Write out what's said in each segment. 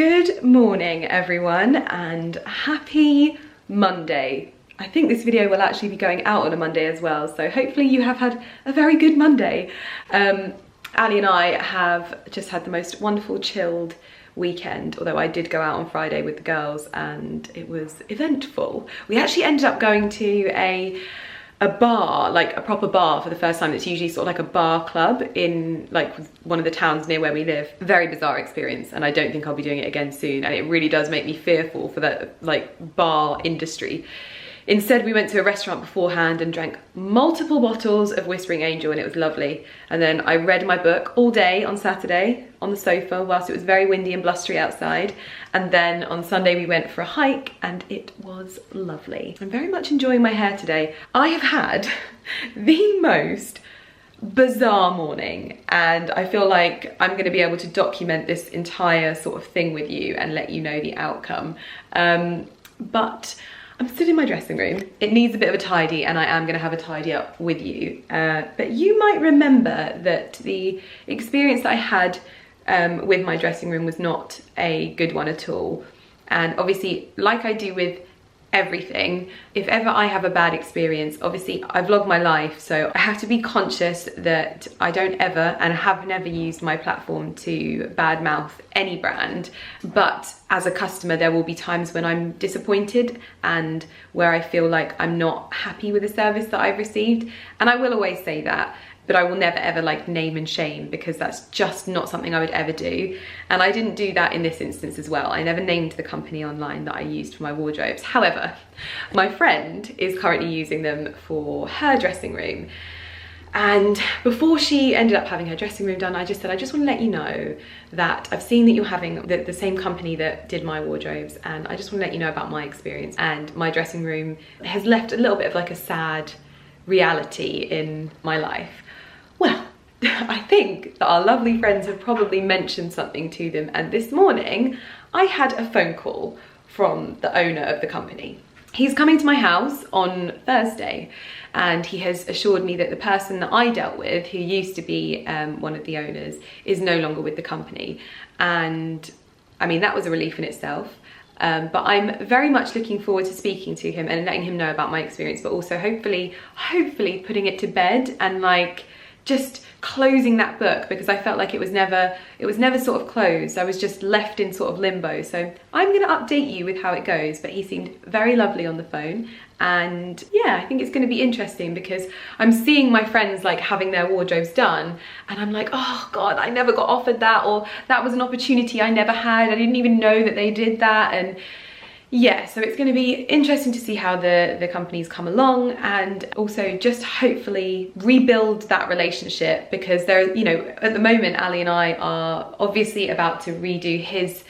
Good morning everyone and happy Monday. I think this video will actually be going out on a Monday as well, so hopefully you have had a very good Monday. Ali and I have just had the most wonderful chilled weekend, although I did go out on Friday with the girls and it was eventful. We actually ended up going to a bar, like a proper bar for the first time. It's usually sort of like a bar club in like one of the towns near where we live. Very bizarre experience, and I don't think I'll be doing it again soon, and it really does make me fearful for that like bar industry. Instead, we went to a restaurant beforehand and drank multiple bottles of Whispering Angel, and it was lovely. And then I read my book all day on Saturday on the sofa whilst it was very windy and blustery outside. And then on Sunday we went for a hike and it was lovely. I'm very much enjoying my hair today. I have had the most bizarre morning, and I feel like I'm going to be able to document this entire sort of thing with you and let you know the outcome. But I'm still in my dressing room. It needs a bit of a tidy, and I am going to have a tidy up with you. But you might remember that the experience that I had with my dressing room was not a good one at all. And obviously, like I do with everything, if ever I have a bad experience, obviously I vlog my life, so I have to be conscious that I don't ever, and have never used my platform to badmouth any brand. But as a customer, there will be times when I'm disappointed and where I feel like I'm not happy with the service that I've received, and I will always say that. But I will never ever like name and shame, because that's just not something I would ever do. And I didn't do that in this instance as well. I never named the company online that I used for my wardrobes. However, my friend is currently using them for her dressing room. And before she ended up having her dressing room done, I just said, I just want to let you know that I've seen that you're having the same company that did my wardrobes, and I just want to let you know about my experience. And my dressing room has left a little bit of like a sad reality in my life. Well, I think that our lovely friends have probably mentioned something to them, and this morning I had a phone call from the owner of the company. He's coming to my house on Thursday, and he has assured me that the person that I dealt with, who used to be one of the owners, is no longer with the company. And I mean, that was a relief in itself. But I'm very much looking forward to speaking to him and letting him know about my experience, but also hopefully putting it to bed and like just closing that book, because I felt like it was never sort of closed. I was just left in sort of limbo. So I'm going to update you with how it goes, but he seemed very lovely on the phone. And yeah, I think it's going to be interesting, because I'm seeing my friends like having their wardrobes done, and I'm like, oh God, I never got offered that, or that was an opportunity I never had. I didn't even know that they did that. And yeah, so it's going to be interesting to see how the companies come along, and also just hopefully rebuild that relationship, because there, you know, at the moment Ali and I are obviously about to redo his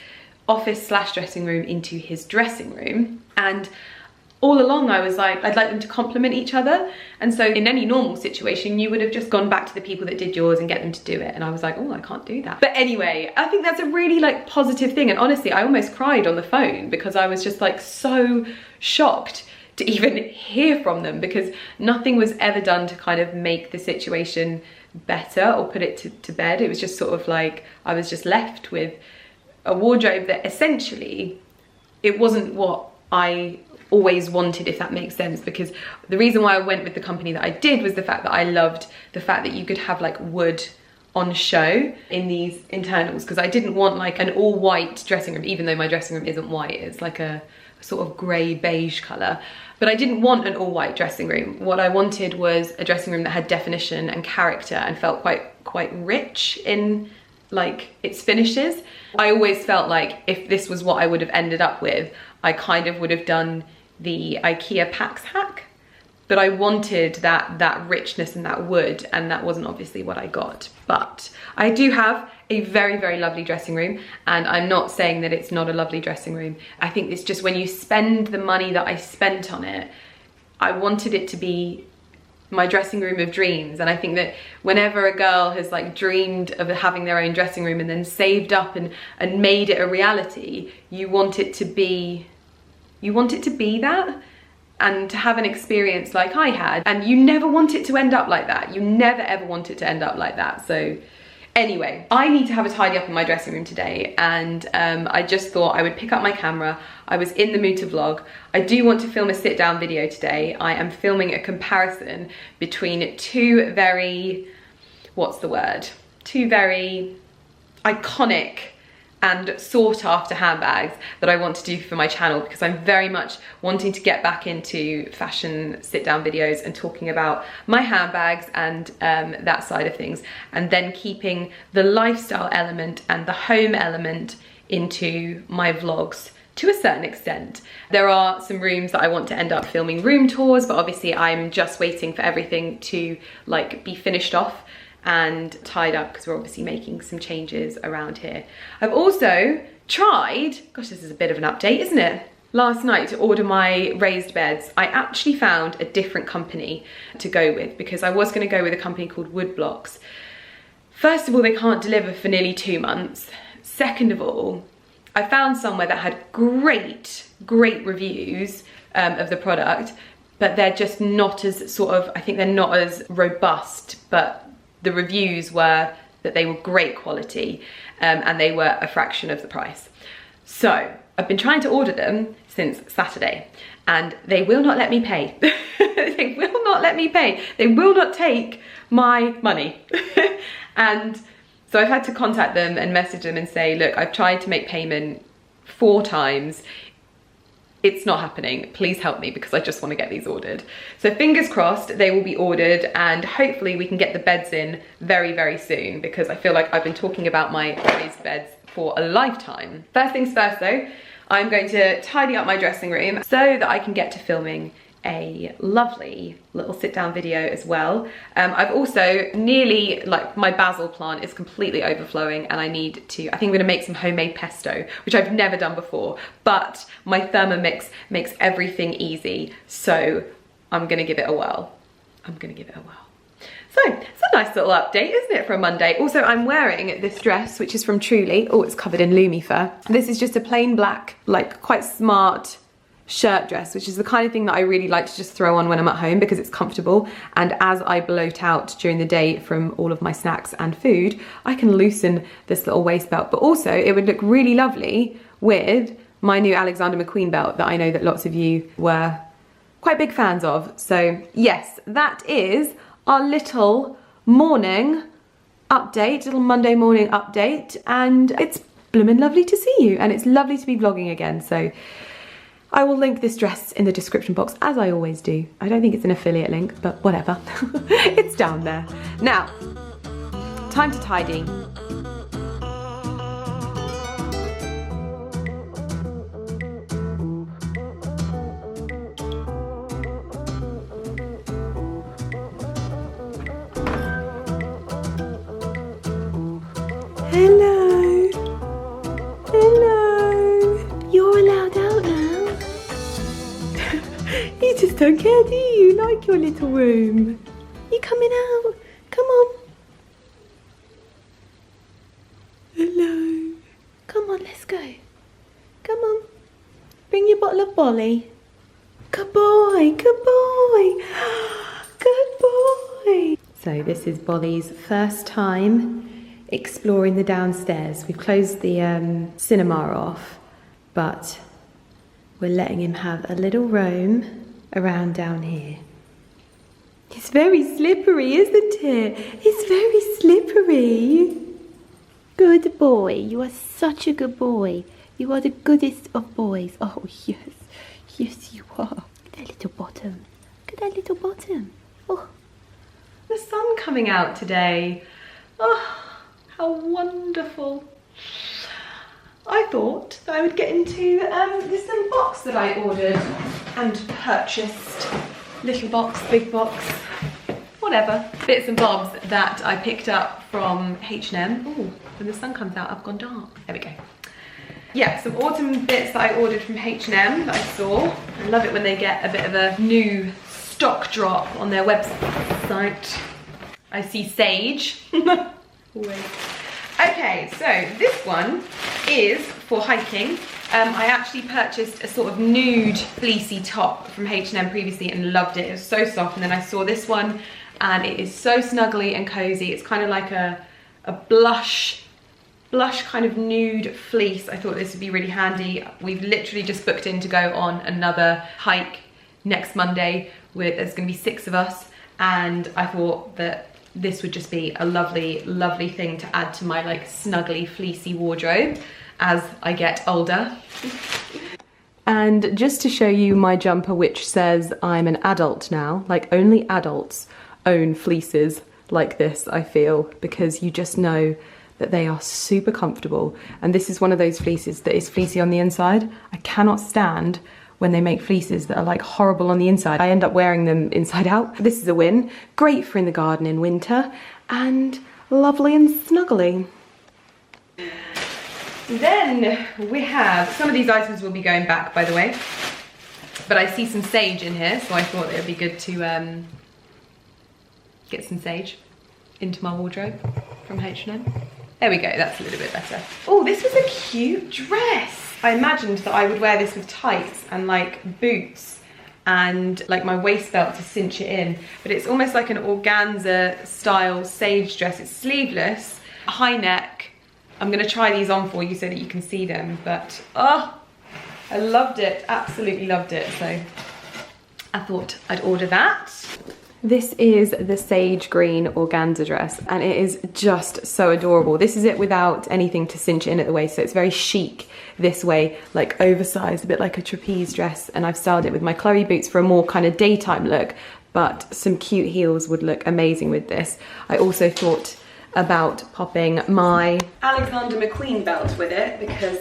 office / dressing room into his dressing room. And all along I was like, I'd like them to complement each other. And so in any normal situation, you would have just gone back to the people that did yours and get them to do it. And I was like, oh, I can't do that. But anyway, I think that's a really like positive thing. And honestly, I almost cried on the phone, because I was just like so shocked to even hear from them, because nothing was ever done to kind of make the situation better or put it to bed. It was just sort of like, I was just left with a wardrobe that essentially, it wasn't what I always wanted, if that makes sense. Because the reason why I went with the company that I did was the fact that I loved the fact that you could have like wood on show in these internals, because I didn't want like an all white dressing room, even though my dressing room isn't white, it's like a sort of grey beige colour. But I didn't want an all white dressing room. What I wanted was a dressing room that had definition and character and felt quite rich in like its finishes. I always felt like if this was what I would have ended up with, I kind of would have done the IKEA Pax hack, but I wanted that richness and that wood, and that wasn't obviously what I got. But I do have a very lovely dressing room, and I'm not saying that it's not a lovely dressing room. I think it's just when you spend the money that I spent on it, I wanted it to be my dressing room of dreams. And I think that whenever a girl has like dreamed of having their own dressing room and then saved up and made it a reality, you want it to be that, and to have an experience like I had. And you never want it to end up like that. You never ever want it to end up like that. So Anyway, I need to have a tidy up in my dressing room today, and I just thought I would pick up my camera. I was in the mood to vlog. I do want to film a sit down video today. I am filming a comparison between two very, two very iconic and sought after handbags that I want to do for my channel, because I'm very much wanting to get back into fashion sit down videos and talking about my handbags and that side of things, and then keeping the lifestyle element and the home element into my vlogs to a certain extent. There are some rooms that I want to end up filming room tours, but obviously I'm just waiting for everything to like be finished off and tied up, because we're obviously making some changes around here. I've also tried, gosh, this is a bit of an update, isn't it? Last night to order my raised beds, I actually found a different company to go with, because I was going to go with a company called Woodblocks. First of all, they can't deliver for nearly 2 months. Second of all, I found somewhere that had great reviews of the product, but they're just not as I think they're not as robust, but the reviews were that they were great quality and they were a fraction of the price. So I've been trying to order them since Saturday, and they will not let me pay. They will not let me pay. They will not take my money. And so I've had to contact them and message them and say, look, I've tried to make payment 4 times. It's not happening. Please help me, because I just want to get these ordered. So fingers crossed they will be ordered, and hopefully we can get the beds in very soon, because I feel like I've been talking about my raised beds for a lifetime. First things first though, I'm going to tidy up my dressing room so that I can get to filming a lovely little sit down video as well. I've also nearly, like, my basil plant is completely overflowing, and I think I'm gonna make some homemade pesto, which I've never done before, but my Thermomix makes everything easy, so I'm gonna give it a whirl. So it's a nice little update, isn't it, for a Monday? Also, I'm wearing this dress, which is from Truly. Oh, it's covered in Lumi fur. This is just a plain black, like, quite smart shirt dress, which is the kind of thing that I really like to just throw on when I'm at home, because it's comfortable, and as I bloat out during the day from all of my snacks and food, I can loosen this little waist belt. But also it would look really lovely with my new Alexander McQueen belt that I know that lots of you were quite big fans of. So yes, that is our little morning update, little Monday morning update, and it's bloomin' lovely to see you, and it's lovely to be vlogging again. So I will link this dress in the description box, as I always do. I don't think it's an affiliate link, but whatever. It's down there. Now, time to tidy. Hello. Hello. You're allowed out now. You just don't care, do you? You like your little room. You coming out? Come on. Hello. Come on, let's go. Come on. Bring your bottle of Bolly. Good boy, good boy. Good boy. So this is Bolly's first time exploring the downstairs. We've closed the cinema off, but we're letting him have a little roam around down here. It's very slippery, isn't it? It's very slippery. Good boy. You are such a good boy. You are the goodest of boys. Oh, yes. Yes, you are. Look at that little bottom. Look at that little bottom. Oh. The sun coming out today. Oh, how wonderful. I thought that I would get into this little box that I ordered and purchased. Little box, big box, whatever. Bits and bobs that I picked up from H&M. Oh, when the sun comes out, I've gone dark. There we go. Yeah, some autumn bits that I ordered from H&M that I saw. I love it when they get a bit of a new stock drop on their website. I see sage. Always. Okay, so this one is for hiking. I actually purchased a sort of nude fleecy top from H&M previously and loved it. It was so soft, and then I saw this one and it is so snuggly and cozy. It's kind of like a a blush kind of nude fleece. I thought this would be really handy. We've literally just booked in to go on another hike next Monday. There's gonna be 6 of us, and I thought that this would just be a lovely, lovely thing to add to my like snuggly, fleecy wardrobe as I get older. And just to show you my jumper, which says I'm an adult now, like only adults own fleeces like this, I feel, because you just know that they are super comfortable. And this is one of those fleeces that is fleecy on the inside. I cannot stand when they make fleeces that are like horrible on the inside. I end up wearing them inside out. This is a win. Great for in the garden in winter, and lovely and snuggly. Then we have, some of these items will be going back, by the way, but I see some sage in here, so I thought it would be good to get some sage into my wardrobe from H&M. There we go, that's a little bit better. Oh, this is a cute dress. I imagined that I would wear this with tights and like boots and like my waist belt to cinch it in, but it's almost like an organza style sage dress. It's sleeveless, high neck. I'm gonna try these on for you so that you can see them, but oh, I loved it, absolutely loved it. So I thought I'd order that. This is the sage green organza dress, and it is just so adorable. This is it without anything to cinch in at the waist, so it's very chic this way, like oversized, a bit like a trapeze dress, and I've styled it with my Chloe boots for a more kind of daytime look, but some cute heels would look amazing with this. I also thought about popping my Alexander McQueen belt with it, because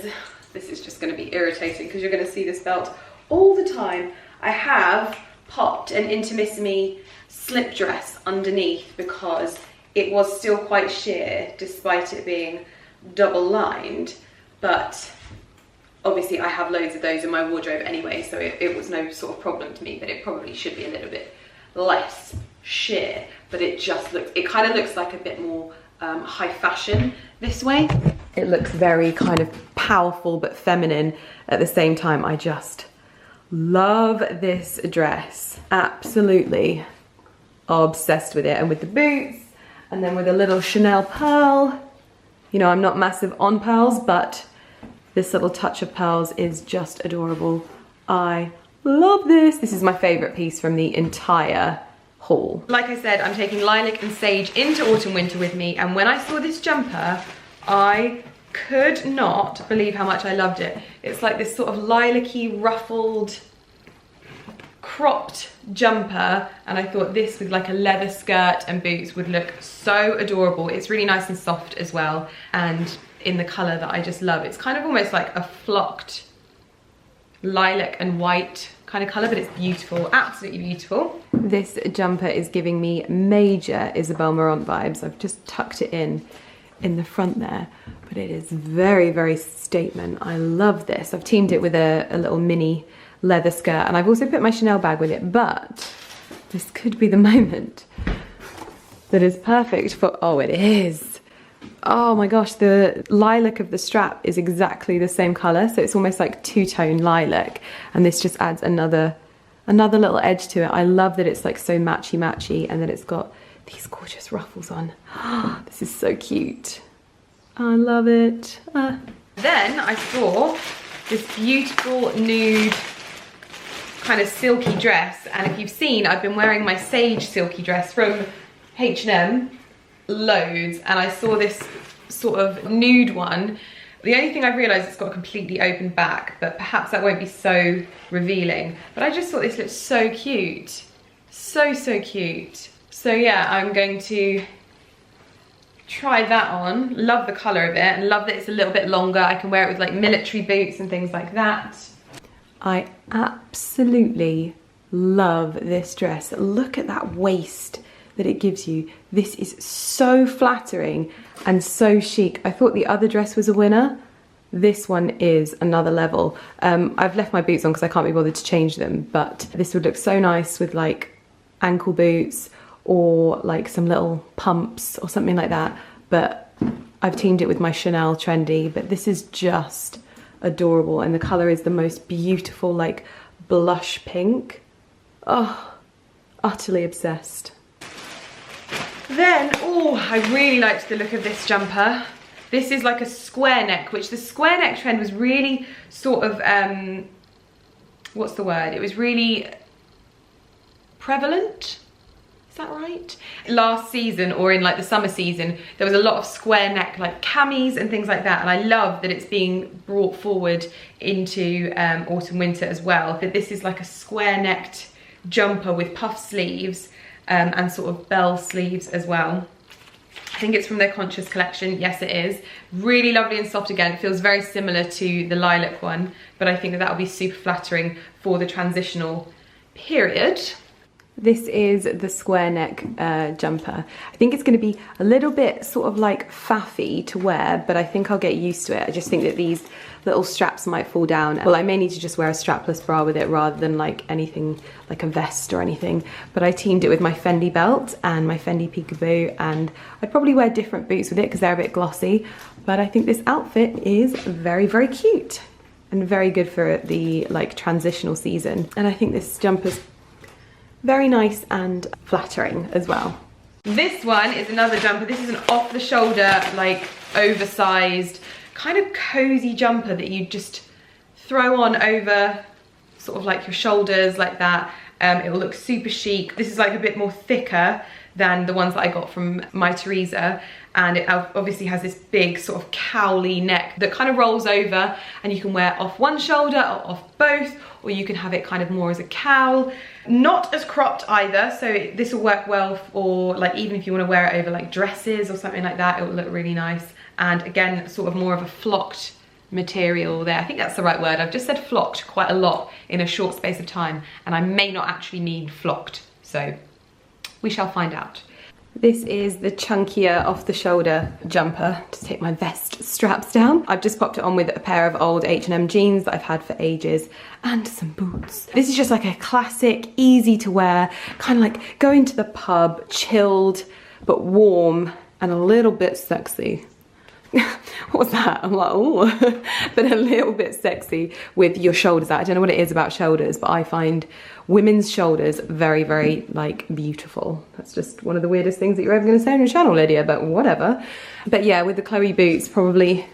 this is just going to be irritating because you're going to see this belt all the time. I have popped an Intimissimi slip dress underneath because it was still quite sheer despite it being double lined, but obviously I have loads of those in my wardrobe anyway, so it was no sort of problem to me, but it probably should be a little bit less sheer, but it just looks, it kind of looks like a bit more high fashion this way. It looks very kind of powerful but feminine at the same time. I just love this dress, absolutely obsessed with it, and with the boots, and then with a little Chanel pearl. You know, I'm not massive on pearls, but this little touch of pearls is just adorable. I love this. This is my favorite piece from the entire haul. Like I said, I'm taking lilac and sage into autumn winter with me, and when I saw this jumper, I could not believe how much I loved it. It's like this sort of lilac-y, ruffled, cropped jumper, and I thought this with like a leather skirt and boots would look so adorable. It's really nice and soft as well, and in the colour that I just love. It's kind of almost like a flocked lilac and white kind of colour, but it's beautiful, absolutely beautiful. This jumper is giving me major Isabel Marant vibes. I've just tucked it in the front there, but it is very, very statement. I love this. I've teamed it with a little mini leather skirt, and I've also put my Chanel bag with it, but this could be the moment that is perfect for, oh, it is. Oh my gosh, the lilac of the strap is exactly the same colour, so it's almost like two-tone lilac, and this just adds another little edge to it. I love that it's like so matchy-matchy, and that it's got these gorgeous ruffles on. This is so cute. I love it. Then I saw this beautiful nude kind of silky dress, and if you've seen, I've been wearing my sage silky dress from H&M loads, and I saw this sort of nude one. The only thing I've realised, it's got a completely open back, but perhaps that won't be so revealing, but I just thought this looked so cute. So cute. So yeah, I'm going to try that on. Love the colour of it, and love that it's a little bit longer. I can wear it with like military boots and things like that. I absolutely love this dress. Look at that waist that it gives you. This is so flattering and so chic. I thought the other dress was a winner. This one is another level. I've left my boots on because I can't be bothered to change them, but this would look so nice with like ankle boots or like some little pumps or something like that. But I've teamed it with my Chanel trendy, but this is just adorable, and the colour is the most beautiful like blush pink. Oh, utterly obsessed. Then, oh, I really liked the look of this jumper. This is like a square neck, which the square neck trend was really sort of, what's the word? It was really prevalent. Is that right? Last season, or in like the summer season, there was a lot of square neck like camis and things like that, and I love that it's being brought forward into autumn winter as well. That this is like a square necked jumper with puff sleeves and sort of bell sleeves as well. I think it's from their Conscious collection. Yes, it is. Really lovely and soft again. It feels very similar to the lilac one, but I think that that'll be super flattering for the transitional period. This is the square neck jumper. I think it's going to be a little bit sort of like faffy to wear, but I think I'll get used to it. I just think that these little straps might fall down. Well, I may need to just wear a strapless bra with it rather than like anything like a vest or anything. But I teamed it with my Fendi belt and my Fendi peekaboo, and I'd probably wear different boots with it because they're a bit glossy. But I think this outfit is very, very cute and very good for the like transitional season. And I think this jumper's very nice and flattering as well. This one is another jumper. This is an off the shoulder, like oversized, kind of cozy jumper that you just throw on over sort of like your shoulders like that. It will look super chic. This is like a bit more thicker than the ones that I got from My Teresa, and it obviously has this big sort of cowly neck that kind of rolls over, and you can wear off one shoulder or off both, or you can have it kind of more as a cowl. Not as cropped either, so this will work well for like even if you want to wear it over like dresses or something like that, it will look really nice. And again, sort of more of a flocked material there. I think that's the right word. I've just said flocked quite a lot in a short space of time, and I may not actually mean flocked, so we shall find out. This is the chunkier off the shoulder jumper to take my vest straps down. I've just popped it on with a pair of old H&M jeans that I've had for ages and some boots. This is just like a classic, easy to wear, kind of like going to the pub, chilled but warm and a little bit sexy. What was that? I'm like, oh, but a little bit sexy with your shoulders out. I don't know what it is about shoulders, but I find women's shoulders very, very like beautiful. That's just one of the weirdest things that you're ever going to say on your channel, Lydia, but whatever. But yeah, with the Chloe boots, probably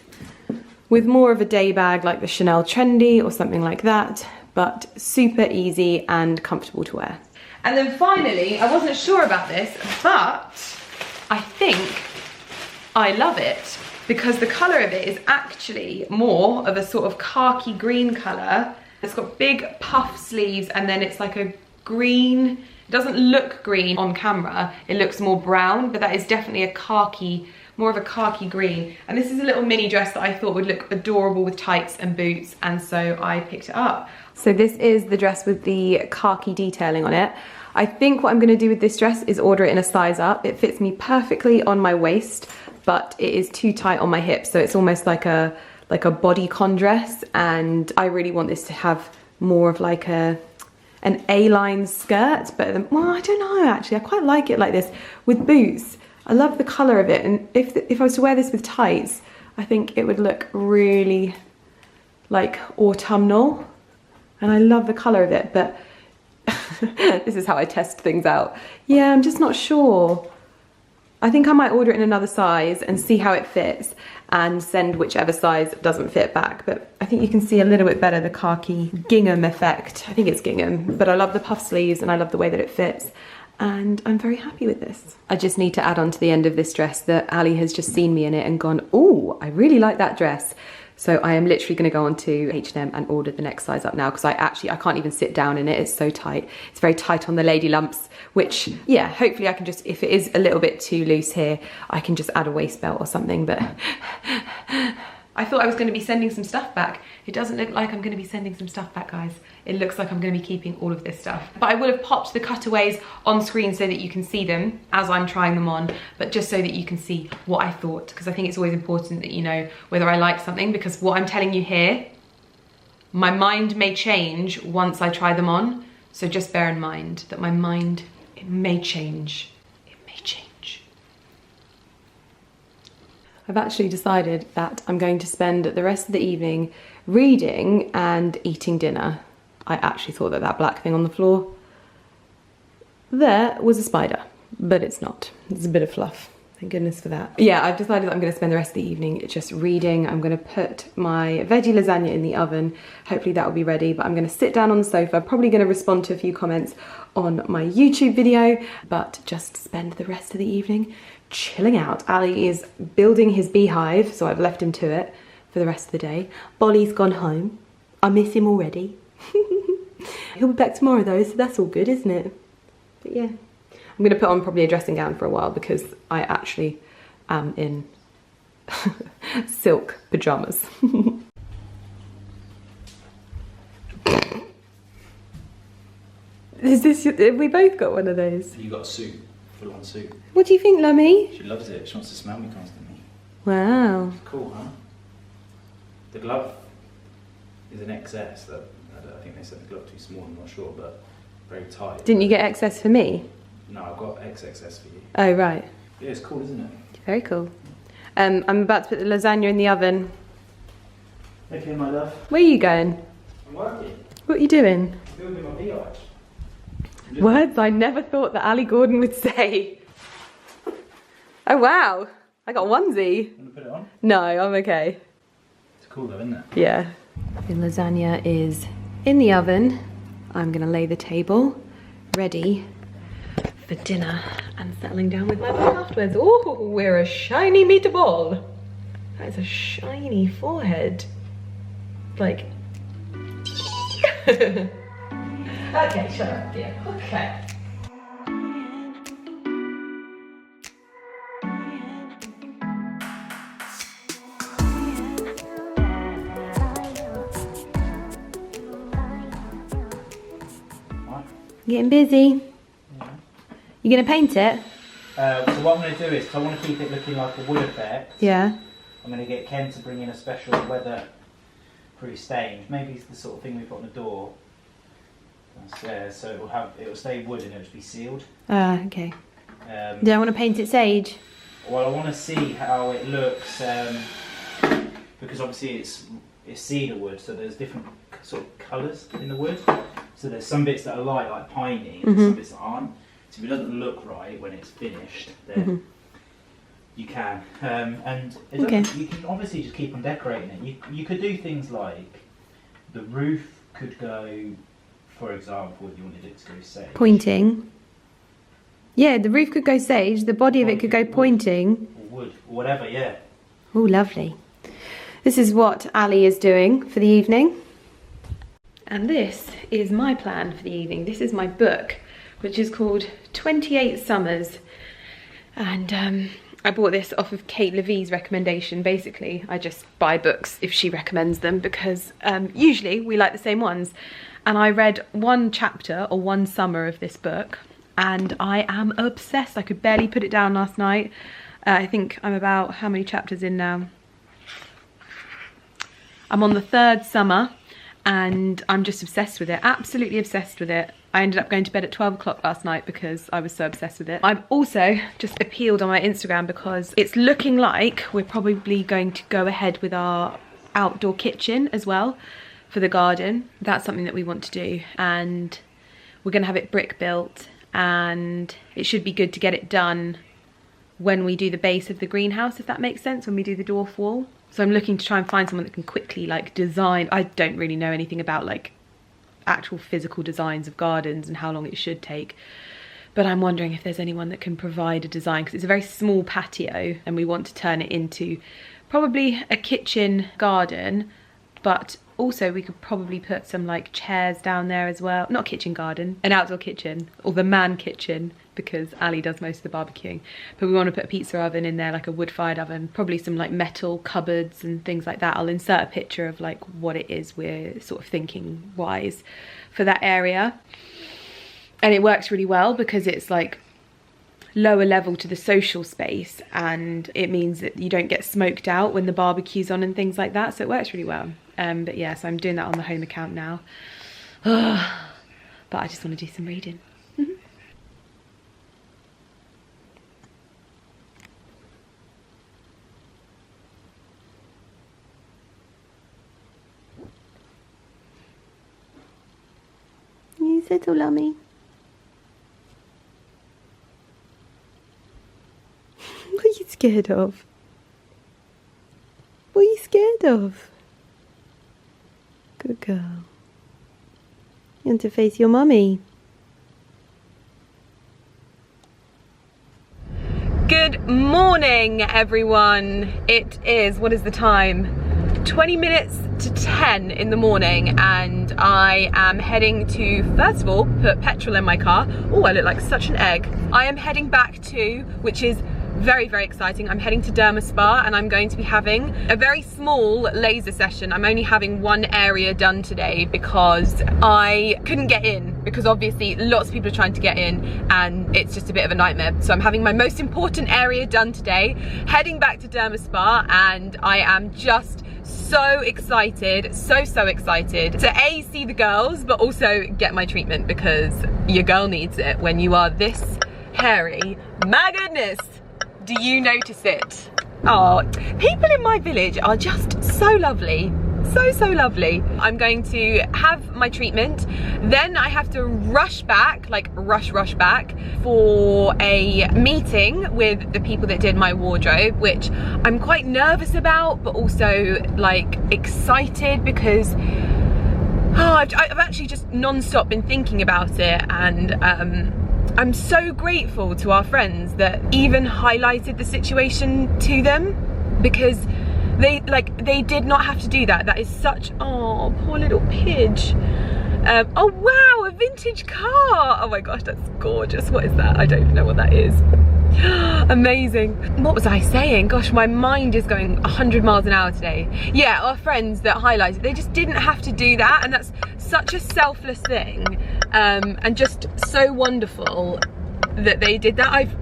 with more of a day bag like the Chanel Trendy or something like that, but super easy and comfortable to wear. And then finally, I wasn't sure about this, but I think I love it, because the colour of it is actually more of a sort of khaki green colour. It's got big puff sleeves, and then it's like a green. It doesn't look green on camera, it looks more brown, but that is definitely a khaki, more of a khaki green. And this is a little mini dress that I thought would look adorable with tights and boots, and so I picked it up. So this is the dress with the khaki detailing on it. I think what I'm going to do with this dress is order it in a size up. It fits me perfectly on my waist, but it is too tight on my hips, so it's almost like a bodycon dress, and I really want this to have more of like an A-line skirt, but well, I don't know actually, I quite like it like this with boots. I love the colour of it, and if I was to wear this with tights, I think it would look really like autumnal, and I love the colour of it, but this is how I test things out. Yeah, I'm just not sure. I think I might order it in another size and see how it fits and send whichever size doesn't fit back. But I think you can see a little bit better the khaki gingham effect. I think it's gingham, but I love the puff sleeves and I love the way that it fits. And I'm very happy with this. I just need to add on to the end of this dress that Ali has just seen me in it and gone, oh, I really like that dress. So I am literally going to go on to H&M and order the next size up now, because I can't even sit down in it. It's so tight. It's very tight on the lady lumps, which, yeah, hopefully I can just, if it is a little bit too loose here, I can just add a waist belt or something, but I thought I was going to be sending some stuff back. It doesn't look like I'm going to be sending some stuff back, guys. It looks like I'm going to be keeping all of this stuff. But I would have popped the cutaways on screen so that you can see them as I'm trying them on, but just so that you can see what I thought, because I think it's always important that you know whether I like something, because what I'm telling you here, my mind may change once I try them on. So just bear in mind that my mind, it may change. It may change. I've actually decided that I'm going to spend the rest of the evening reading and eating dinner. I actually thought that that black thing on the floor there was a spider, but it's not. It's a bit of fluff. Thank goodness for that. Yeah, I've decided that I'm going to spend the rest of the evening just reading. I'm going to put my veggie lasagna in the oven. Hopefully that will be ready, but I'm going to sit down on the sofa. Probably going to respond to a few comments on my YouTube video, but just spend the rest of the evening chilling out. Ali is building his beehive, so I've left him to it for the rest of the day. Bolly's gone home. I miss him already. He'll be back tomorrow though, so that's all good, isn't it? But yeah. I'm going to put on probably a dressing gown for a while because I actually am in silk pyjamas. Is this, have we both got one of those? You got a suit, full on suit. What do you think, Lummy? She loves it, she wants to smell me constantly. Wow. It's cool, huh? The glove is an XS, I think they said the glove too small, I'm not sure, but very tight. Didn't you get XS for me? No, I've got XXS for you. Oh, right. Yeah, it's cool, isn't it? Very cool. I'm about to put the lasagna in the oven. Okay, my love. Where are you going? I'm working. What are you doing? I'm building my beehive. Words I never thought that Ali Gordon would say. Oh, wow. I got a onesie. Want to put it on? No, I'm okay. It's cool though, isn't it? Yeah. The lasagna is in the oven. I'm going to lay the table ready for dinner and settling down with my book afterwards. Oh, we're a shiny meatball. That is a shiny forehead. Like. Okay, shut up, dear. Okay. Getting busy. Yeah. You gonna paint it? So what I'm going to do is, 'cause I want to keep it looking like a wood effect. Yeah. I'm going to get Ken to bring in a special weather-proof stain. Maybe it's the sort of thing we put on the door downstairs, so it'll stay wood and it'll just be sealed. Ah, okay. Do I want to paint it sage? Well, I want to see how it looks because obviously it's cedar wood, so there's different sort of colours in the wood. So there's some bits that are light, like piney, and some bits that aren't. So if it doesn't look right when it's finished, then you can. And you can obviously just keep on decorating it. You could do things like the roof could go, for example, if you wanted it to go sage. Pointing. Yeah, the roof could go sage, the body of it could go pointing. Or wood, or whatever, yeah. Oh, lovely. This is what Ali is doing for the evening. And this is my plan for the evening. This is my book, which is called 28 Summers. And I bought this off of Kate Levy's recommendation. Basically, I just buy books if she recommends them because usually we like the same ones. And I read one chapter or one summer of this book and I am obsessed. I could barely put it down last night. I think I'm about, how many chapters in now? I'm on the 3rd summer. And I'm just obsessed with it, absolutely obsessed with it. I ended up going to bed at 12 o'clock last night because I was so obsessed with it. I've also just appealed on my Instagram because it's looking like we're probably going to go ahead with our outdoor kitchen as well for the garden. That's something that we want to do, and we're gonna have it brick built, and it should be good to get it done when we do the base of the greenhouse, if that makes sense, when we do the dwarf wall. So I'm looking to try and find someone that can quickly like design. I don't really know anything about like actual physical designs of gardens and how long it should take. But I'm wondering if there's anyone that can provide a design, because it's a very small patio and we want to turn it into probably a kitchen garden, but also we could probably put some like chairs down there as well. Not kitchen garden, an outdoor kitchen, or the man kitchen, because Ali does most of the barbecuing. But we want to put a pizza oven in there, like a wood-fired oven, probably some like metal cupboards and things like that. I'll insert a picture of like what it is we're sort of thinking wise for that area. And it works really well because it's like lower level to the social space, and it means that you don't get smoked out when the barbecue's on and things like that, so it works really well. But yeah, so I'm doing that on the home account now. But I just want to do some reading. You settle, Lummy. scared of? What are you scared of? Good girl. You want to face your mummy? Good morning, everyone. It is, what is the time? 20 minutes to 10 in the morning, and I am heading to, first of all, put petrol in my car. Oh, I look like such an egg. I am heading back to, which is very, very exciting. I'm heading to Derma Spa, and I'm going to be having a very small laser session. I'm only having one area done today because I couldn't get in, because obviously lots of people are trying to get in and it's just a bit of a nightmare. So I'm having my most important area done today, heading back to Derma Spa, and I am just so excited, so excited to A, see the girls, but also get my treatment, because your girl needs it when you are this hairy. My goodness, do you notice it? Oh, people in my village are just so lovely. So lovely. I'm going to have my treatment, then I have to rush back, like rush back for a meeting with the people that did my wardrobe, which I'm quite nervous about, but also like excited, because I've actually just non-stop been thinking about it, and I'm so grateful to our friends that even highlighted the situation to them, because they did not have to do that. That is such, oh, poor little pidge. Oh wow, a vintage car. Oh my gosh, that's gorgeous. What is that? I don't even know what that is. Amazing. What was I saying? Gosh, my mind is going 100 miles an hour today. Yeah, our friends that highlighted, they just didn't have to do that, and that's such a selfless thing, and just so wonderful that they did that. I've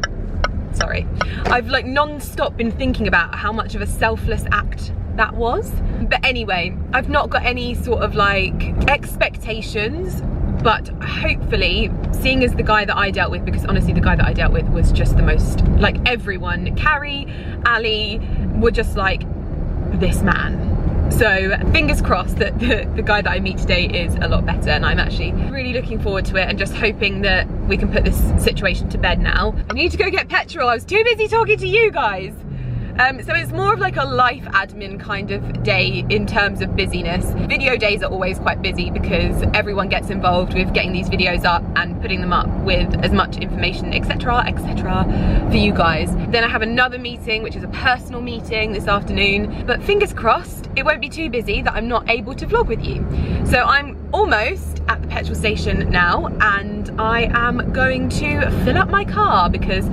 like non-stop been thinking about how much of a selfless act that was. But anyway, I've not got any sort of like expectations, but hopefully, seeing as the guy that I dealt with, because honestly the guy that I dealt with was just the most, like everyone, Carrie, Ali, were just like, this man. So fingers crossed that the guy that I meet today is a lot better, and I'm actually really looking forward to it, and just hoping that we can put this situation to bed now. I need to go get petrol. I was too busy talking to you guys. So it's more of like a life admin kind of day in terms of busyness. Video days are always quite busy because everyone gets involved with getting these videos up and putting them up with as much information, etc, for you guys. Then I have another meeting, which is a personal meeting this afternoon, but fingers crossed it won't be too busy that I'm not able to vlog with you. So I'm almost at the petrol station now, and I am going to fill up my car because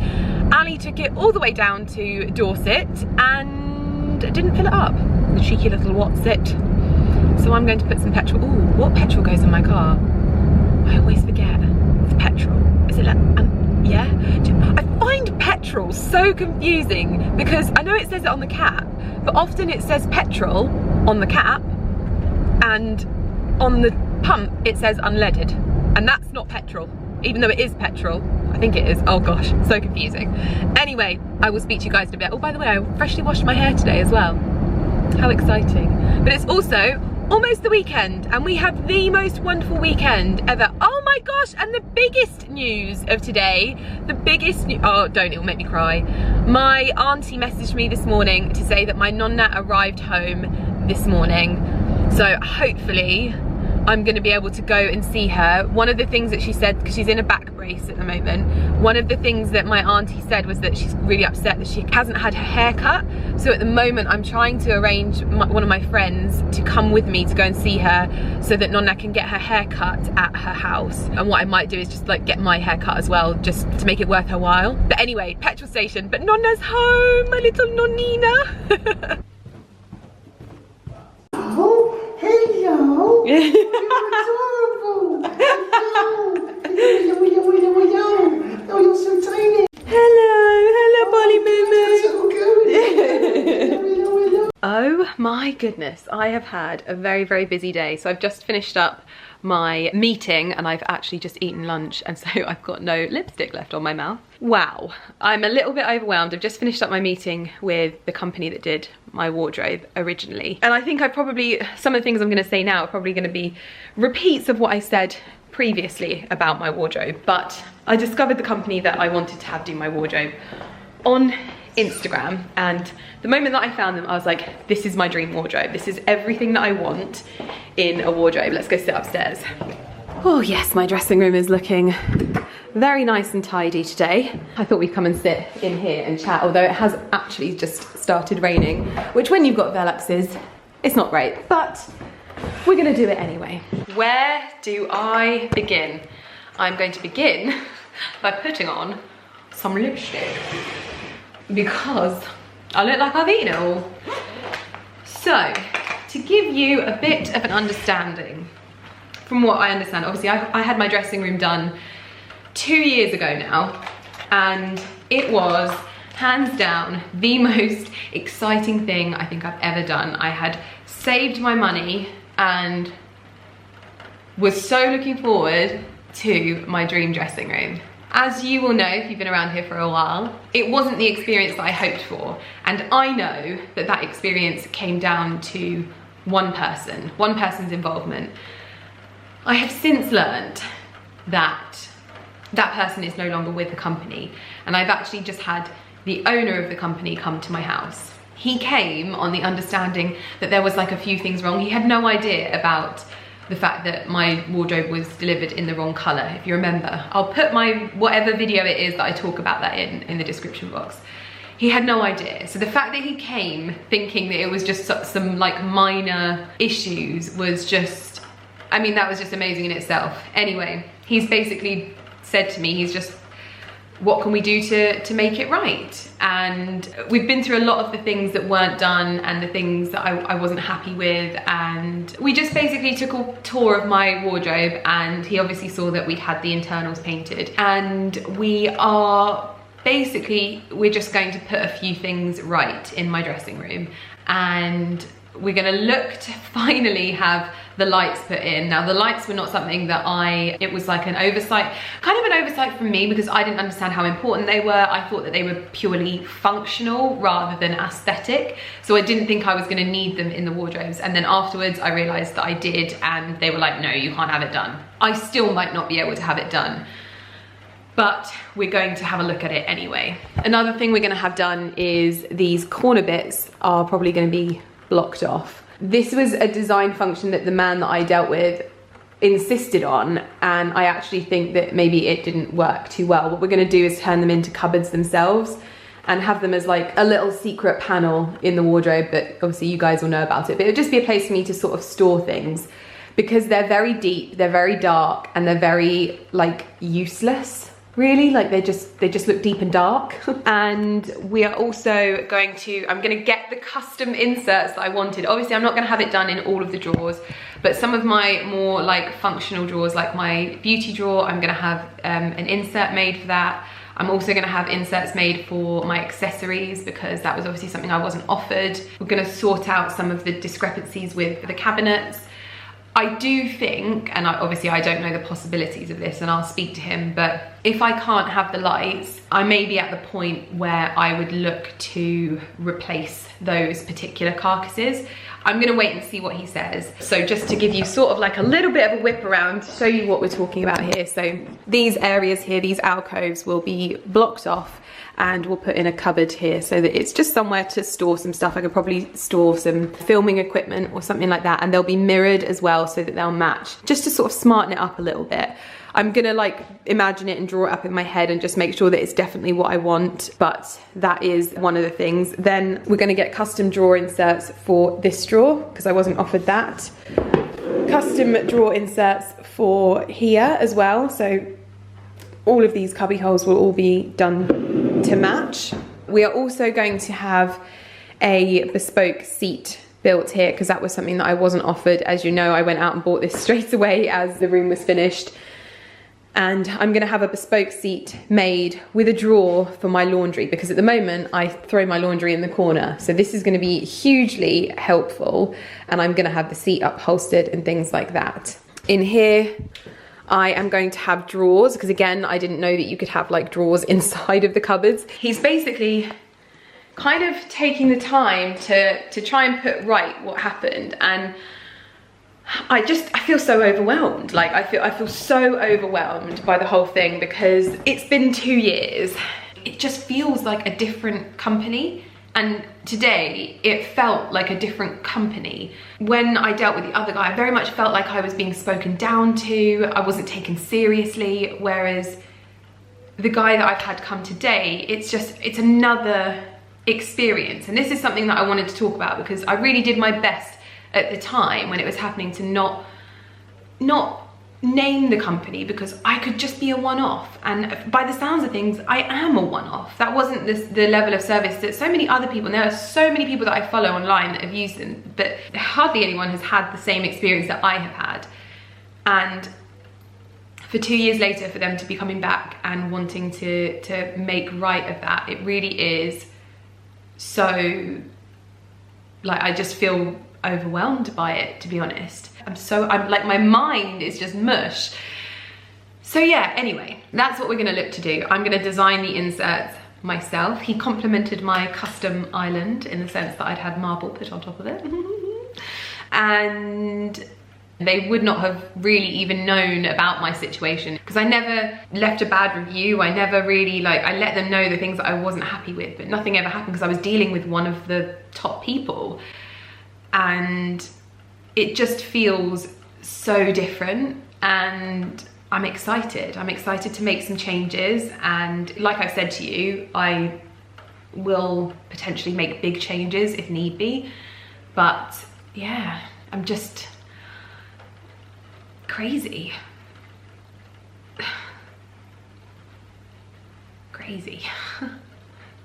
Ali took it all the way down to Dorset and didn't fill it up. The cheeky little what's it. So I'm going to put some petrol. Ooh, what petrol goes in my car? I always forget. It's petrol. Is it like, yeah? I find petrol so confusing, because I know it says it on the cap, but often it says petrol on the cap, and on the pump it says unleaded, and that's not petrol, even though it is petrol. I think it is. Oh gosh, so confusing. Anyway, I will speak to you guys in a bit. Oh, by the way, I freshly washed my hair today as well. How exciting. But it's also almost the weekend, and we have the most wonderful weekend ever. Oh my gosh, and the biggest news of today, oh don't, it'll make me cry. My auntie messaged me this morning to say that my nonna arrived home this morning. So hopefully I'm going to be able to go and see her. One of the things that she said, because she's in a back brace at the moment, one of the things that my auntie said was that she's really upset that she hasn't had her hair cut. So at the moment I'm trying to arrange one of my friends to come with me to go and see her, so that Nonna can get her hair cut at her house. And what I might do is just like get my hair cut as well, just to make it worth her while. But anyway, petrol station, but Nonna's home, my little Nonnina. Hello! You're adorable! Hello! Oh, you're so tiny! Hello, Bolly Moo. Oh my goodness, I have had a very, very busy day. So I've just finished up my meeting, and I've actually just eaten lunch, and so I've got no lipstick left on my mouth. Wow, I'm a little bit overwhelmed. I've just finished up my meeting with the company that did my wardrobe originally, and I think some of the things I'm going to say now are probably going to be repeats of what I said previously about my wardrobe, but I discovered the company that I wanted to have do my wardrobe on Instagram, and the moment that I found them, I was like, this is my dream wardrobe. This is everything that I want in a wardrobe. Let's go sit upstairs. Oh yes, my dressing room is looking very nice and tidy today. I thought we'd come and sit in here and chat, although it has actually just started raining, which when you've got Veluxes, it's not great, but we're gonna do it anyway. Where do I begin? I'm going to begin by putting on some lipstick because I look like I've eaten it all. So, to give you a bit of an understanding, from what I understand, obviously I had my dressing room done 2 years ago now, and it was hands down the most exciting thing I think I've ever done. I had saved my money and was so looking forward to my dream dressing room. As you will know if you've been around here for a while, it wasn't the experience that I hoped for, and I know that that experience came down to one person's involvement. I have since learned that that person is no longer with the company, and I've actually just had the owner of the company come to my house. He came on the understanding that there was like a few things wrong. He had no idea about the fact that my wardrobe was delivered in the wrong colour, if you remember. I'll put my whatever video it is that I talk about that in the description box. He had no idea. So the fact that he came thinking that it was just some like minor issues was just, I mean, that was just amazing in itself. Anyway, he's basically said to me, he's just, what can we do to make it right? And we've been through a lot of the things that weren't done and the things that I wasn't happy with, and we just basically took a tour of my wardrobe, and he obviously saw that we'd had the internals painted, and we're just going to put a few things right in my dressing room, and we're gonna look to finally have the lights put in. Now, the lights were not something that it was like an oversight, kind of an oversight from me, because I didn't understand how important they were. I thought that they were purely functional rather than aesthetic. So I didn't think I was gonna need them in the wardrobes. And then afterwards I realized that I did, and they were like, no, you can't have it done. I still might not be able to have it done, but we're going to have a look at it anyway. Another thing we're gonna have done is these corner bits are probably gonna be blocked off. This was a design function that the man that I dealt with insisted on, and I actually think that maybe it didn't work too well. What we're going to do is turn them into cupboards themselves and have them as like a little secret panel in the wardrobe, but obviously you guys will know about it. But it would just be a place for me to sort of store things, because they're very deep, they're very dark, and they're very like useless. Really, like they just look deep and dark. And we are also going to, I'm gonna get the custom inserts that I wanted. Obviously I'm not gonna have it done in all of the drawers, but some of my more like functional drawers, like my beauty drawer, I'm gonna have an insert made for that. I'm also gonna have inserts made for my accessories, because that was obviously something I wasn't offered. We're gonna sort out some of the discrepancies with the cabinets. I do think, and obviously I don't know the possibilities of this, and I'll speak to him, but if I can't have the lights, I may be at the point where I would look to replace those particular carcasses. I'm gonna wait and see what he says. So just to give you sort of like a little bit of a whip around to show you what we're talking about here. So these areas here, these alcoves will be blocked off, and we'll put in a cupboard here so that it's just somewhere to store some stuff. I could probably store some filming equipment or something like that, and they'll be mirrored as well so that they'll match, just to sort of smarten it up a little bit. I'm gonna like imagine it and draw it up in my head and just make sure that it's definitely what I want, but that is one of the things. Then we're gonna get custom drawer inserts for this drawer, because I wasn't offered that. Custom drawer inserts for here as well, so all of these cubby holes will all be done to match. We are also going to have a bespoke seat built here, because that was something that I wasn't offered. As you know, I went out and bought this straight away as the room was finished. And I'm gonna have a bespoke seat made with a drawer for my laundry, because at the moment I throw my laundry in the corner. So this is gonna be hugely helpful, and I'm gonna have the seat upholstered and things like that. In here, I am going to have drawers, because again, I didn't know that you could have like drawers inside of the cupboards. He's basically kind of taking the time to try and put right what happened, and I feel so overwhelmed. Like I feel so overwhelmed by the whole thing, because it's been 2 years. it just feels like a different company. And today it felt like a different company. When I dealt with the other guy, I very much felt like I was being spoken down to, I wasn't taken seriously, whereas the guy that I've had come today, it's another experience. And this is something that I wanted to talk about, because I really did my best at the time when it was happening to not name the company, because I could just be a one-off, and by the sounds of things I am a one-off. That wasn't the level of service that so many other people, and there are so many people that I follow online that have used them, but hardly anyone has had the same experience that I have had. And for 2 years later, for them to be coming back and wanting to make right of that, it really is so, like, I just feel overwhelmed by it, to be honest. I'm like, my mind is just mush. So yeah, anyway, that's what we're gonna look to do. I'm gonna design the inserts myself. He complimented my custom island in the sense that I'd had marble put on top of it. And they would not have really even known about my situation, because I never left a bad review. I never really, like, I let them know the things that I wasn't happy with, but nothing ever happened because I was dealing with one of the top people. And it just feels so different, and I'm excited. I'm excited to make some changes, and like I've said to you, I will potentially make big changes if need be. But yeah, I'm just crazy. Crazy.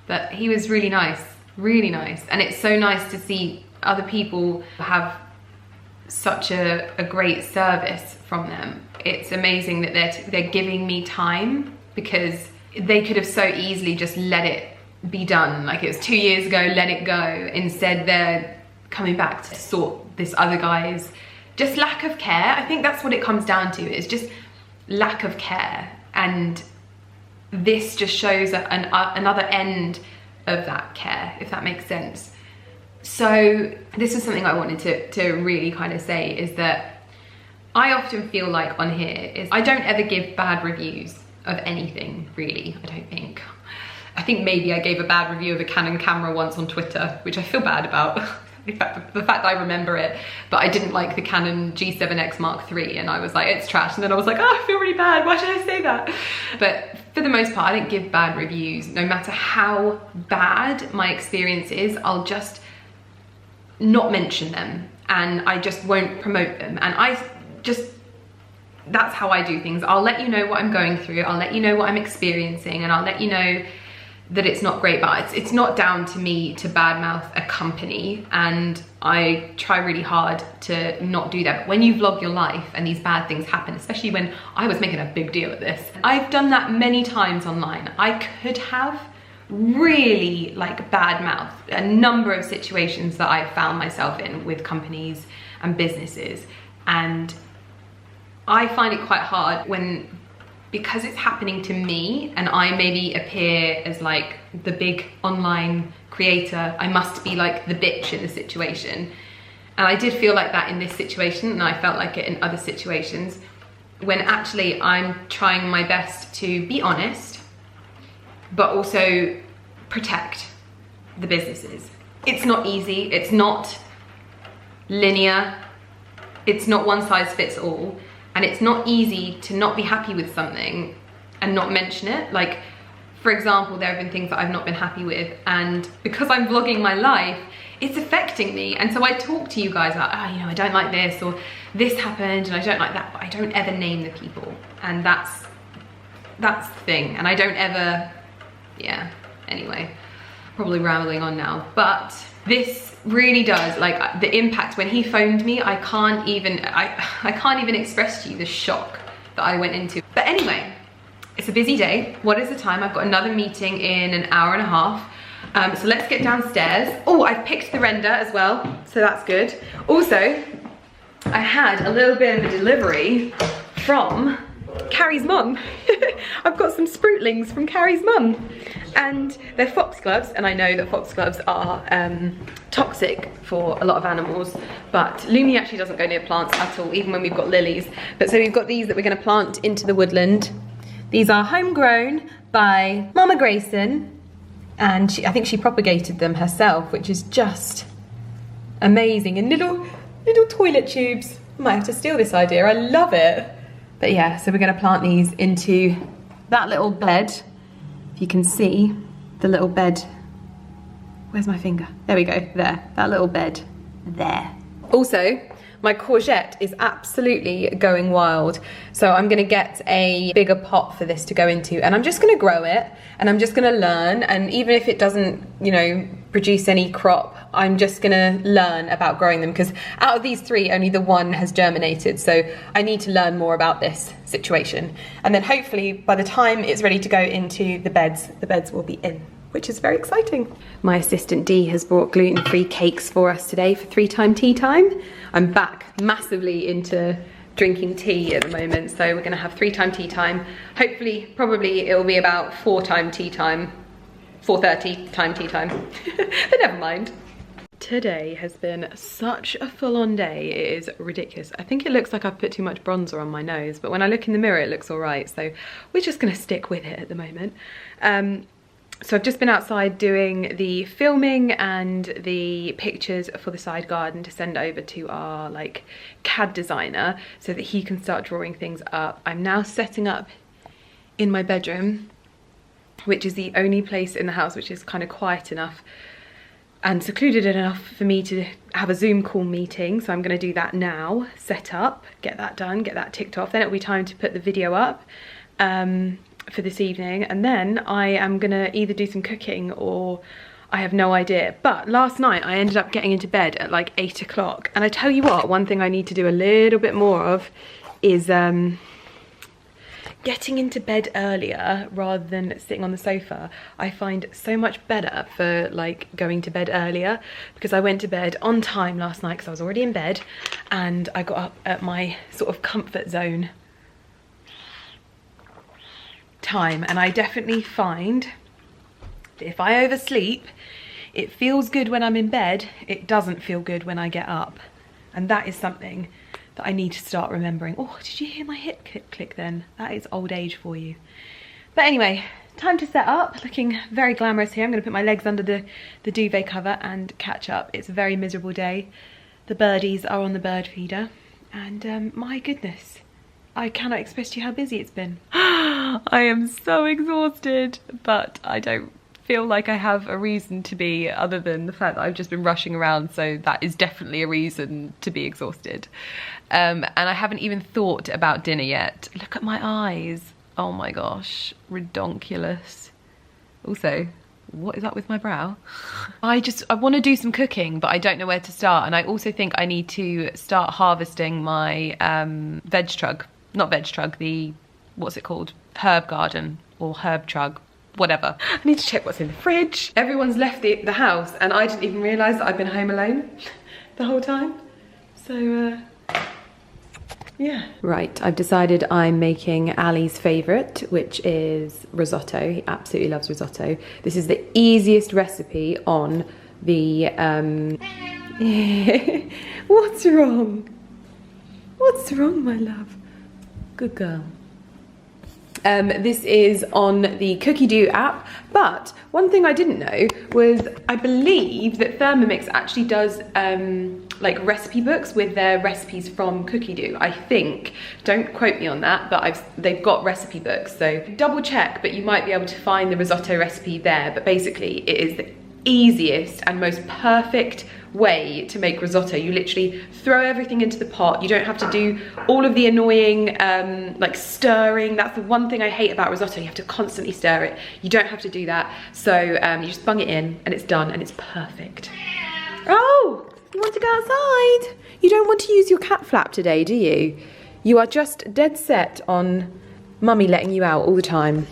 But he was really nice, and it's so nice to see other people have such a great service from them. It's amazing that they're giving me time, because they could have so easily just let it be done. Like, it was 2 years ago, let it go. Instead, they're coming back to sort this other guy's just lack of care. I think that's what it comes down to, is just lack of care. And this just shows another end of that care, if that makes sense. So this is something I wanted to really kind of say, is that I often feel like on here is I don't ever give bad reviews of anything, really, I don't think. I think maybe I gave a bad review of a Canon camera once on Twitter, which I feel bad about. In fact, the fact that I remember it, but I didn't like the Canon G7X Mark III, and I was like, it's trash. And then I was like, oh, I feel really bad. Why should I say that? But for the most part, I don't give bad reviews. No matter how bad my experience is, I'll just not mention them, and I just won't promote them. And that's how I do things. I'll let you know what I'm going through. I'll let you know what I'm experiencing, and I'll let you know that it's not great, but it's not down to me to badmouth a company, and I try really hard to not do that. But when you vlog your life and these bad things happen, especially when I was making a big deal of this, I've done that many times online. I could have really like badmouth a number of situations that I've found myself in with companies and businesses, and I find it quite hard because it's happening to me, and I maybe appear as like the big online creator. I must be like the bitch in the situation, and I did feel like that in this situation, and I felt like it in other situations, when actually I'm trying my best to be honest, but also protect the businesses. It's not easy, it's not linear, it's not one size fits all, and it's not easy to not be happy with something and not mention it. Like, for example, there have been things that I've not been happy with, and because I'm vlogging my life, it's affecting me. And so I talk to you guys about, oh, you know, I don't like this, or this happened and I don't like that, but I don't ever name the people. And that's the thing. And I don't ever, yeah, anyway, probably rambling on now, but this really does, like, the impact. When he phoned me, I can't even express to you the shock that I went into. But anyway, it's a busy day. What is the time? I've got another meeting in an hour and a half. So let's get downstairs. Oh, I've picked the render as well, so that's good. Also, I had a little bit of a delivery from Carrie's mum. I've got some sproutlings from Carrie's mum, and they're foxgloves, and I know that foxgloves are toxic for a lot of animals, but Lumi actually doesn't go near plants at all, even when we've got lilies. But so we've got these that we're going to plant into the woodland. These are homegrown, by Mama Grayson, and I think she propagated them herself, which is just amazing. And little toilet tubes. I might have to steal this idea, I love it. But yeah, so we're gonna plant these into that little bed. If you can see the little bed. Where's my finger? There we go, there, that little bed, there. Also, my courgette is absolutely going wild. So I'm gonna get a bigger pot for this to go into, and I'm just gonna grow it, and I'm just gonna learn, and even if it doesn't, you know, produce any crop, I'm just gonna learn about growing them, because out of these 3, only the 1 has germinated, so I need to learn more about this situation. And then hopefully by the time it's ready to go into the beds will be in, which is very exciting. My assistant Dee has brought gluten-free cakes for us today for 3-time tea time. I'm back massively into drinking tea at the moment, so we're gonna have 3-time tea time. Hopefully, probably it'll be about 4-time tea time, 4:30 time tea time, but never mind. Today has been such a full-on day, it is ridiculous. I think it looks like I've put too much bronzer on my nose, but when I look in the mirror it looks all right, so we're just gonna stick with it at the moment. So I've just been outside doing the filming and the pictures for the side garden to send over to our like CAD designer so that he can start drawing things up. I'm now setting up in my bedroom, which is the only place in the house which is kind of quiet enough and secluded enough for me to have a Zoom call meeting. So I'm going to do that now, set up, get that done, get that ticked off. Then it'll be time to put the video up for this evening, and then I am gonna either do some cooking or I have no idea. But last night I ended up getting into bed at like 8 o'clock, and I tell you what, one thing I need to do a little bit more of is getting into bed earlier rather than sitting on the sofa. I find so much better for like going to bed earlier, because I went to bed on time last night because I was already in bed, and I got up at my sort of comfort zone time, and I definitely find that if I oversleep, it feels good when I'm in bed, it doesn't feel good when I get up, and that is something that I need to start remembering. Oh, did you hear my hip click then? That is old age for you. But anyway, time to set up, looking very glamorous here. I'm going to put my legs under the duvet cover and catch up. It's a very miserable day. The birdies are on the bird feeder, and my goodness, I cannot express to you how busy it's been. I am so exhausted, but I don't feel like I have a reason to be, other than the fact that I've just been rushing around, so that is definitely a reason to be exhausted. And I haven't even thought about dinner yet. Look at my eyes. Oh my gosh, redonkulous. Also, what is up with my brow? I want to do some cooking, but I don't know where to start. And I also think I need to start harvesting my veg trug. Not veg trug, the, what's it called? Herb garden or herb trug, whatever. I need to check what's in the fridge. Everyone's left the house, and I didn't even realise that I've been home alone the whole time. So, yeah. Right, I've decided I'm making Ali's favourite, which is risotto. He absolutely loves risotto. This is the easiest recipe on the... What's wrong? What's wrong, my love? Good girl. This is on the Cookie Do app, but one thing I didn't know was I believe that Thermomix actually does like recipe books with their recipes from Cookie Do. I think, don't quote me on that, but they've got recipe books, so double check, but you might be able to find the risotto recipe there. But basically it is the easiest and most perfect way to make risotto. You literally throw everything into the pot. You don't have to do all of the annoying like stirring. That's the one thing I hate about risotto. You have to constantly stir it. You don't have to do that. So you just bung it in and it's done and it's perfect. Oh, you want to go outside? You don't want to use your cat flap today, do you? You are just dead set on mummy letting you out all the time.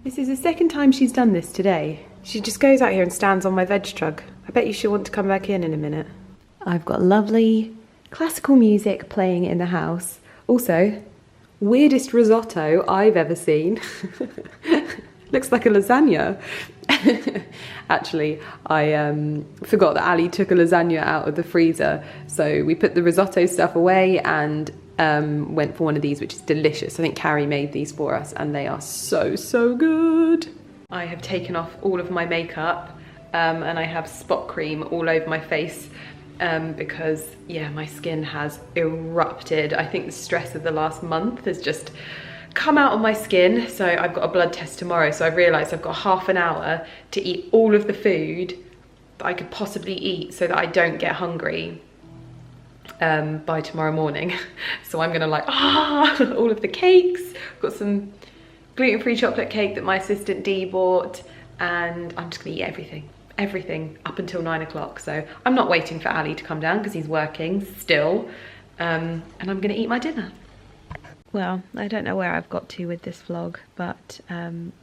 This is the second time she's done this today. She just goes out here and stands on my veg trug. I bet you she'll want to come back in a minute. I've got lovely classical music playing in the house. Also, weirdest risotto I've ever seen. Looks like a lasagna. Actually, I forgot that Ali took a lasagna out of the freezer. So we put the risotto stuff away, and went for one of these, which is delicious. I think Carrie made these for us and they are so good. I have taken off all of my makeup and I have spot cream all over my face because, yeah, my skin has erupted. I think the stress of the last month has just come out on my skin. So I've got a blood test tomorrow, so I've realised I've got half an hour to eat all of the food that I could possibly eat so that I don't get hungry by tomorrow morning. So I'm gonna like all of the cakes. I've got some gluten-free chocolate cake that my assistant Dee bought, and I'm just gonna eat everything up until 9 o'clock. So I'm not waiting for Ali to come down because he's working still, and I'm gonna eat my dinner. Well, I don't know where I've got to with this vlog, but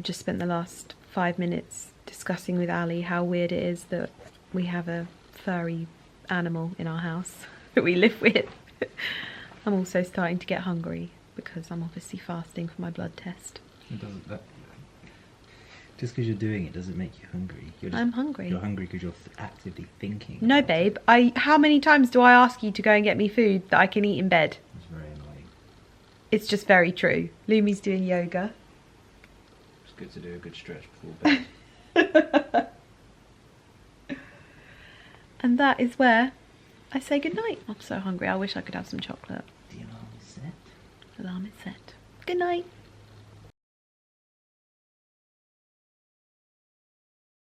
just spent the last 5 minutes discussing with Ali how weird it is that we have a furry animal in our house that we live with. I'm also starting to get hungry because I'm obviously fasting for my blood test. It doesn't, just because you're doing it doesn't make you hungry. I'm hungry. You're hungry because you're actively thinking. No, babe. How many times do I ask you to go and get me food that I can eat in bed? It's very annoying. It's just very true. Lumi's doing yoga. It's good to do a good stretch before bed. And that is where I say goodnight. I'm so hungry. I wish I could have some chocolate. The alarm is set. Alarm is set. Good night.